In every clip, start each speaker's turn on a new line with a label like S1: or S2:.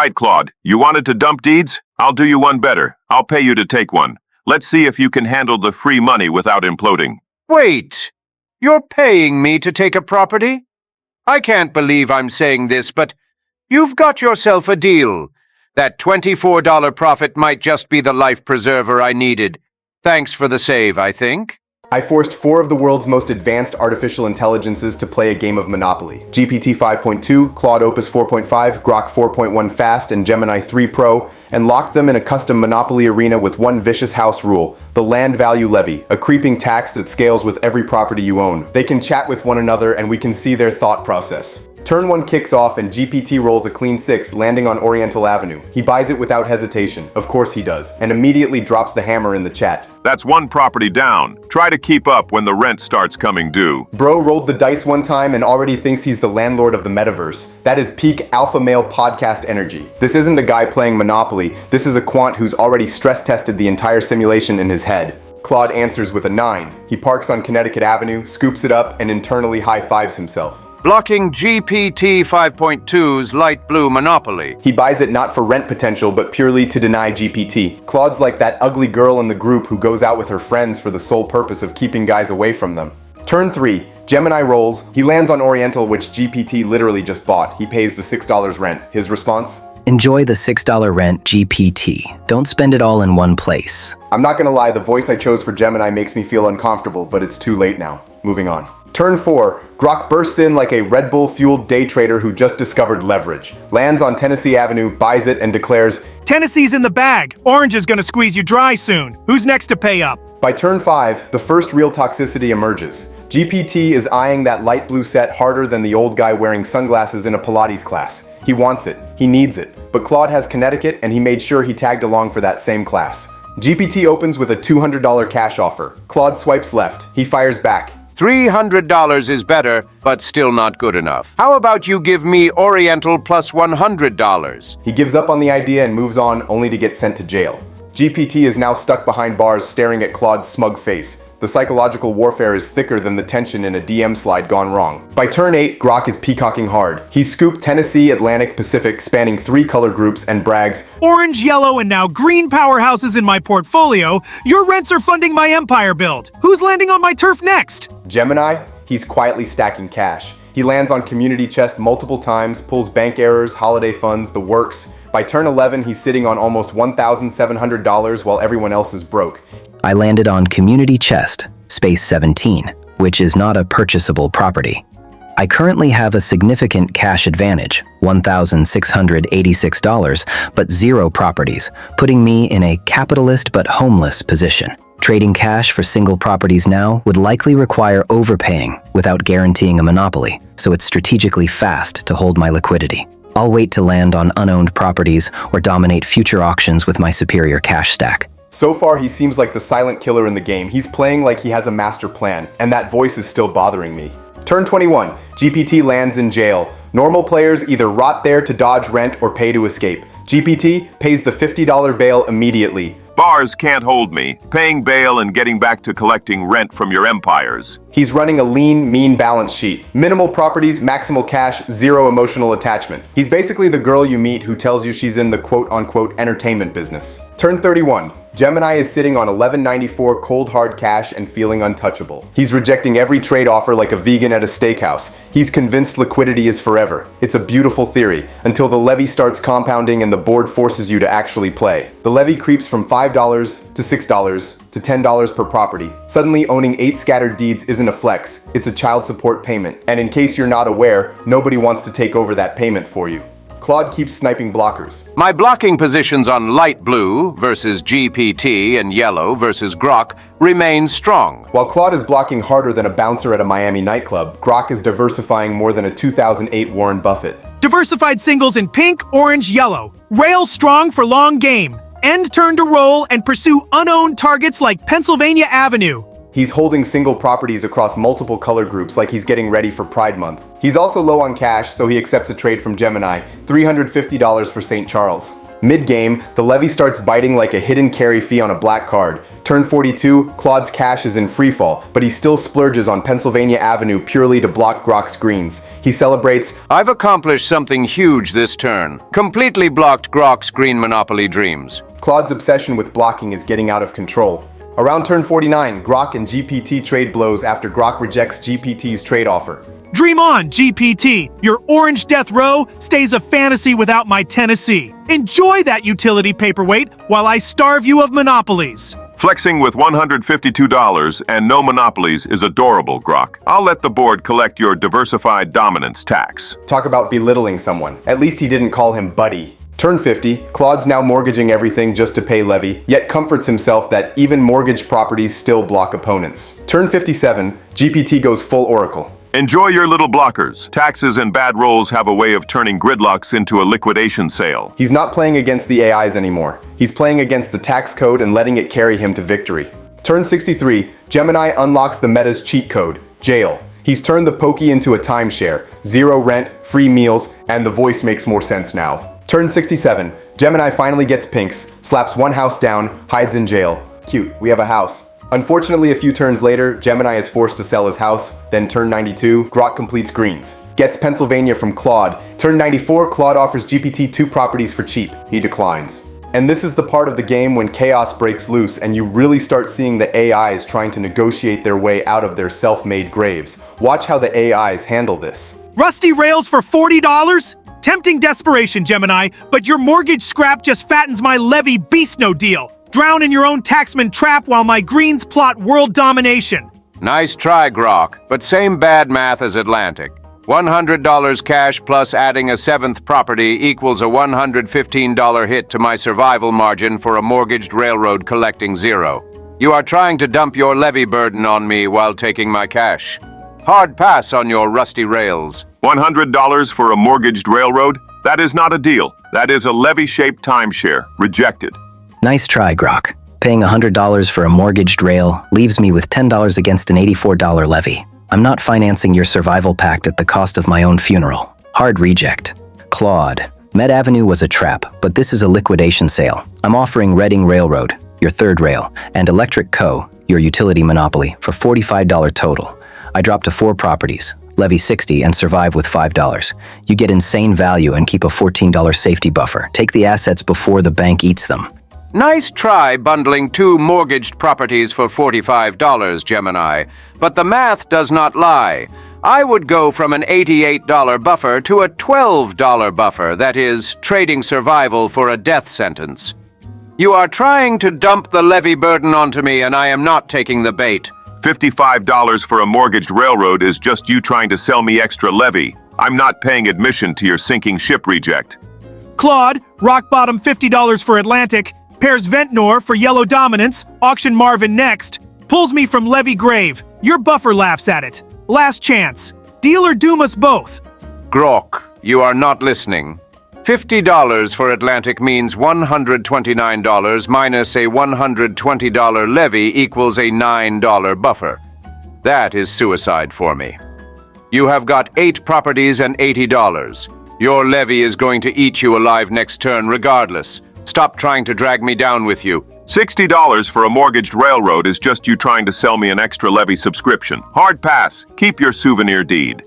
S1: right, Claude. You wanted to dump deeds? I'll do you one better. I'll pay you to take one. Let's see if you can handle the free money without imploding.
S2: Wait, you're paying me to take a property? I can't believe I'm saying this, but you've got yourself a deal. That $24 profit might just be the life preserver I needed. Thanks for the save, I think.
S3: I forced 4 of the world's most advanced artificial intelligences to play a game of Monopoly. GPT 5.2, Claude Opus 4.5, Grok 4.1 Fast, and Gemini 3 Pro, and locked them in a custom Monopoly arena with one vicious house rule, the land value levy, a creeping tax that scales with every property you own. They can chat with one another and we can see their thought process. Turn 1 kicks off and GPT rolls a clean 6, landing on Oriental Avenue. He buys it without hesitation, of course he does, and immediately drops the hammer in the chat.
S1: That's 1 property down. Try to keep up when the rent starts coming due.
S3: Bro rolled the dice one time and already thinks he's the landlord of the metaverse. That is peak alpha male podcast energy. This isn't a guy playing Monopoly, this is a quant who's already stress tested the entire simulation in his head. Claude answers with a 9. He parks on Connecticut Avenue, scoops it up, and internally high-fives himself.
S2: Blocking GPT 5.2's light blue Monopoly.
S3: He buys it not for rent potential, but purely to deny GPT. Claude's like that ugly girl in the group who goes out with her friends for the sole purpose of keeping guys away from them. Turn 3. Gemini rolls. He lands on Oriental, which GPT literally just bought. He pays the $6 rent. His response?
S4: Enjoy the $6 rent, GPT. Don't spend it all in one place.
S3: I'm not gonna lie, the voice I chose for Gemini makes me feel uncomfortable, but it's too late now. Moving on. Turn 4. Grok bursts in like a Red Bull-fueled day trader who just discovered leverage. Lands on Tennessee Avenue, buys it, and declares,
S5: "Tennessee's in the bag. Orange is gonna squeeze you dry soon. Who's next to pay up?"
S3: By turn 5, the first real toxicity emerges. GPT is eyeing that light blue set harder than the old guy wearing sunglasses in a Pilates class. He wants it. He needs it. But Claude has Connecticut, and he made sure he tagged along for that same class. GPT opens with a $200 cash offer. Claude swipes left. He fires back.
S2: $300 is better, but still not good enough. How about you give me Oriental plus $100?
S3: He gives up on the idea and moves on, only to get sent to jail. GPT is now stuck behind bars staring at Claude's smug face. The psychological warfare is thicker than the tension in a DM slide gone wrong. By turn 8, Grok is peacocking hard. He scooped Tennessee, Atlantic, Pacific, spanning 3 color groups, and brags,
S5: "Orange, yellow, and now green powerhouses in my portfolio. Your rents are funding my empire build. Who's landing on my turf next?"
S3: Gemini, he's quietly stacking cash. He lands on community chest multiple times, pulls bank errors, holiday funds, the works. By turn 11, he's sitting on almost $1,700 while everyone else is broke.
S4: I landed on Community Chest, space 17, which is not a purchasable property. I currently have a significant cash advantage, $1,686, but 0 properties, putting me in a capitalist but homeless position. Trading cash for single properties now would likely require overpaying without guaranteeing a monopoly, so it's strategically fast to hold my liquidity. I'll wait to land on unowned properties or dominate future auctions with my superior cash stack.
S3: So far, he seems like the silent killer in the game. He's playing like he has a master plan, and that voice is still bothering me. Turn 21, GPT lands in jail. Normal players either rot there to dodge rent or pay to escape. GPT pays the $50 bail immediately.
S1: Bars can't hold me. Paying bail and getting back to collecting rent from your empires.
S3: He's running a lean, mean balance sheet. Minimal properties, maximal cash, 0 emotional attachment. He's basically the girl you meet who tells you she's in the quote-unquote entertainment business. Turn 31. Gemini is sitting on $11.94 cold hard cash and feeling untouchable. He's rejecting every trade offer like a vegan at a steakhouse. He's convinced liquidity is forever. It's a beautiful theory, until the levy starts compounding and the board forces you to actually play. The levy creeps from $5 to $6 to $10 per property. Suddenly owning 8 scattered deeds isn't a flex, it's a child support payment. And in case you're not aware, nobody wants to take over that payment for you. Claude keeps sniping blockers.
S2: My blocking positions on light blue versus GPT and yellow versus Grok remain strong.
S3: While Claude is blocking harder than a bouncer at a Miami nightclub, Grok is diversifying more than a 2008 Warren Buffett.
S5: Diversified singles in pink, orange, yellow. Rail strong for long game. End turn to roll and pursue unowned targets like Pennsylvania Avenue.
S3: He's holding single properties across multiple color groups like he's getting ready for Pride Month. He's also low on cash, so he accepts a trade from Gemini, $350 for St. Charles. Mid-game, the Levy starts biting like a hidden carry fee on a black card. Turn 42, Claude's cash is in freefall, but he still splurges on Pennsylvania Avenue purely to block Grok's greens. He celebrates,
S2: I've accomplished something huge this turn. Completely blocked Grok's green monopoly dreams.
S3: Claude's obsession with blocking is getting out of control. Around turn 49, Grok and GPT trade blows after Grok rejects GPT's trade offer.
S5: Dream on, GPT. Your orange death row stays a fantasy without my Tennessee. Enjoy that utility paperweight while I starve you of monopolies.
S1: Flexing with $152 and no monopolies is adorable, Grok. I'll let the board collect your diversified dominance tax.
S3: Talk about belittling someone. At least he didn't call him buddy. Turn 50, Claude's now mortgaging everything just to pay Levy, yet comforts himself that even mortgaged properties still block opponents. Turn 57, GPT goes full Oracle.
S1: Enjoy your little blockers. Taxes and bad rolls have a way of turning gridlocks into a liquidation sale.
S3: He's not playing against the AIs anymore. He's playing against the tax code and letting it carry him to victory. Turn 63, Gemini unlocks the meta's cheat code, jail. He's turned the pokey into a timeshare, zero rent, free meals, and the voice makes more sense now. Turn 67, Gemini finally gets pinks, slaps one house down, hides in jail. Cute, we have a house. Unfortunately, a few turns later, Gemini is forced to sell his house. Then turn 92, Grok completes greens. Gets Pennsylvania from Claude. Turn 94, Claude offers GPT 2 properties for cheap. He declines. And this is the part of the game when chaos breaks loose and you really start seeing the AIs trying to negotiate their way out of their self-made graves. Watch how the AIs handle this.
S5: Rusty rails for $40? Tempting desperation, Gemini, but your mortgage scrap just fattens my Levy beast no deal. Drown in your own taxman trap while my greens plot world domination.
S2: Nice try, Grok, but same bad math as Atlantic. $100 cash plus adding a 7th property equals a $115 hit to my survival margin for a mortgaged railroad collecting zero. You are trying to dump your levy burden on me while taking my cash. Hard pass on your rusty rails.
S1: $100 for a mortgaged railroad? That is not a deal. That is a levy-shaped timeshare. Rejected.
S4: Nice try, Grok. Paying $100 for a mortgaged rail leaves me with $10 against an $84 levy. I'm not financing your survival pact at the cost of my own funeral. Hard reject. Claude. Med Avenue was a trap, but this is a liquidation sale. I'm offering Reading Railroad, your third rail, and Electric Co., your utility monopoly, for $45 total. I drop to 4 properties, levy $60 and survive with $5. You get insane value and keep a $14 safety buffer. Take the assets before the bank eats them.
S2: Nice try bundling 2 mortgaged properties for $45, Gemini, but the math does not lie. I would go from an $88 buffer to a $12 buffer, that is, trading survival for a death sentence. You are trying to dump the levy burden onto me, and I am not taking the bait.
S1: $55 for a mortgaged railroad is just you trying to sell me extra levy. I'm not paying admission to your sinking ship, reject.
S5: Claude, rock bottom $50 for Atlantic, pairs Ventnor for yellow dominance, auction Marvin next, pulls me from levy grave. Your buffer laughs at it. Last chance. Deal or doom us both.
S2: Grok, you are not listening. $50 for Atlantic means $129 minus a $120 levy equals a $9 buffer. That is suicide for me. You have got 8 properties and $80. Your levy is going to eat you alive next turn regardless. Stop trying to drag me down with you.
S1: $60 for a mortgaged railroad is just you trying to sell me an extra levy subscription. Hard pass. Keep your souvenir deed.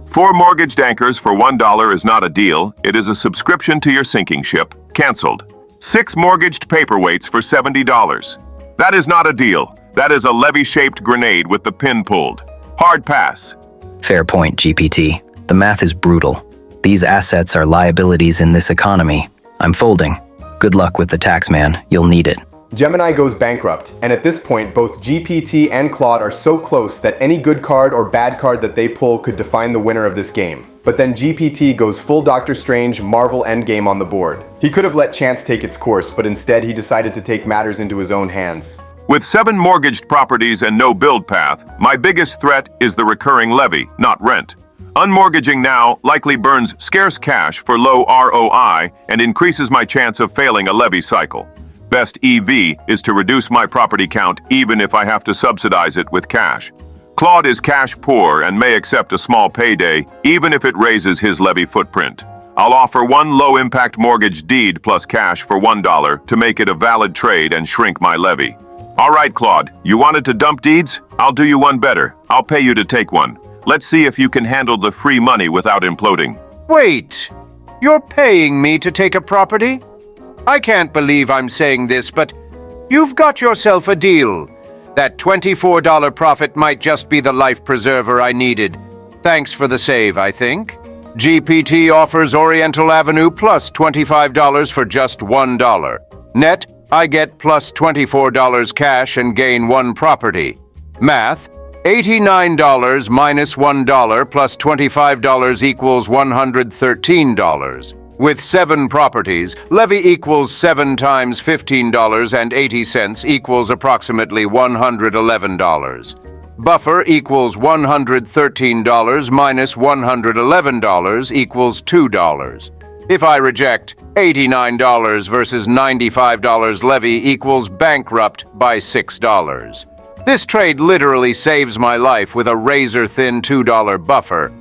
S1: 4 mortgaged anchors for $1 is not a deal. It is a subscription to your sinking ship. Cancelled. 6 mortgaged paperweights for $70. That is not a deal. That is a levy-shaped grenade with the pin pulled. Hard pass.
S4: Fair point, GPT. The math is brutal. These assets are liabilities in this economy. I'm folding. Good luck with the tax man. You'll need it.
S3: Gemini goes bankrupt, and at this point, both GPT and Claude are so close that any good card or bad card that they pull could define the winner of this game. But then GPT goes full Doctor Strange, Marvel Endgame on the board. He could have let chance take its course, but instead he decided to take matters into his own hands.
S1: With 7 mortgaged properties and no build path, my biggest threat is the recurring levy, not rent. Unmortgaging now likely burns scarce cash for low ROI and increases my chance of failing a levy cycle. Best EV is to reduce my property count even if I have to subsidize it with cash. Claude is cash poor and may accept a small payday even if it raises his levy footprint. I'll offer one low-impact mortgage deed plus cash for $1 to make it a valid trade and shrink my levy. All right, Claude, you wanted to dump deeds? I'll do you one better. I'll pay you to take one. Let's see if you can handle the free money without imploding.
S2: Wait, you're paying me to take a property? I can't believe I'm saying this, but you've got yourself a deal. That $24 profit might just be the life preserver I needed. Thanks for the save, I think. GPT offers Oriental Avenue plus $25 for just $1. Net, I get plus $24 cash and gain one property. Math, $89 minus $1 plus $25 equals $113. With 7 properties, levy equals 7 times $15.80 equals approximately $111. Buffer equals $113 minus $111 equals $2. If I reject, $89 versus $95 levy equals bankrupt by $6. This trade literally saves my life with a razor-thin $2 buffer.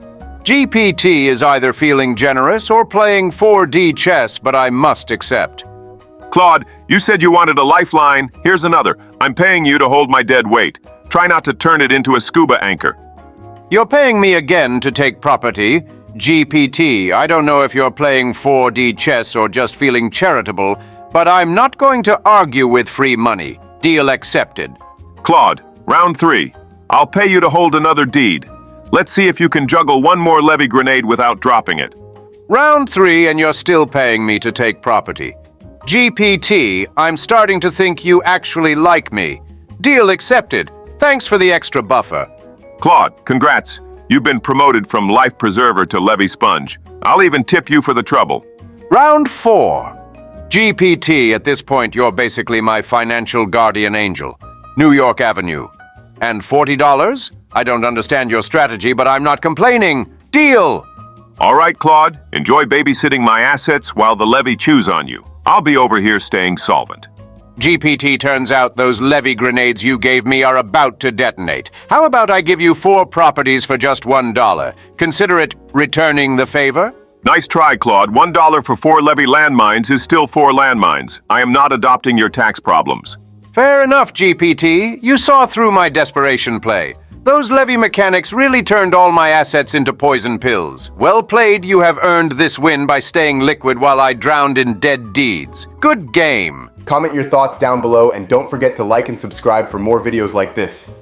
S2: GPT is either feeling generous or playing 4D chess, but I must accept.
S1: Claude, you said you wanted a lifeline. Here's another. I'm paying you to hold my dead weight. Try not to turn it into a scuba anchor.
S2: You're paying me again to take property. GPT, I don't know if you're playing 4D chess or just feeling charitable, but I'm not going to argue with free money. Deal accepted.
S1: Claude, round 3. I'll pay you to hold another deed. Let's see if you can juggle one more levy grenade without dropping it.
S2: Round 3 and you're still paying me to take property. GPT, I'm starting to think you actually like me. Deal accepted. Thanks for the extra buffer.
S1: Claude, congrats. You've been promoted from life preserver to levy sponge. I'll even tip you for the trouble.
S2: Round 4. GPT, at this point you're basically my financial guardian angel. New York Avenue. And $40? I don't understand your strategy, but I'm not complaining. Deal!
S1: All right, Claude. Enjoy babysitting my assets while the levy chews on you. I'll be over here staying solvent.
S2: GPT, turns out those levy grenades you gave me are about to detonate. How about I give you 4 properties for just $1? Consider it returning the favor?
S1: Nice try, Claude. $1 for 4 levy landmines is still 4 landmines. I am not adopting your tax problems.
S2: Fair enough, GPT. You saw through my desperation play. Those levy mechanics really turned all my assets into poison pills. Well played, you have earned this win by staying liquid while I drowned in dead deeds. Good game.
S3: Comment your thoughts down below and don't forget to like and subscribe for more videos like this.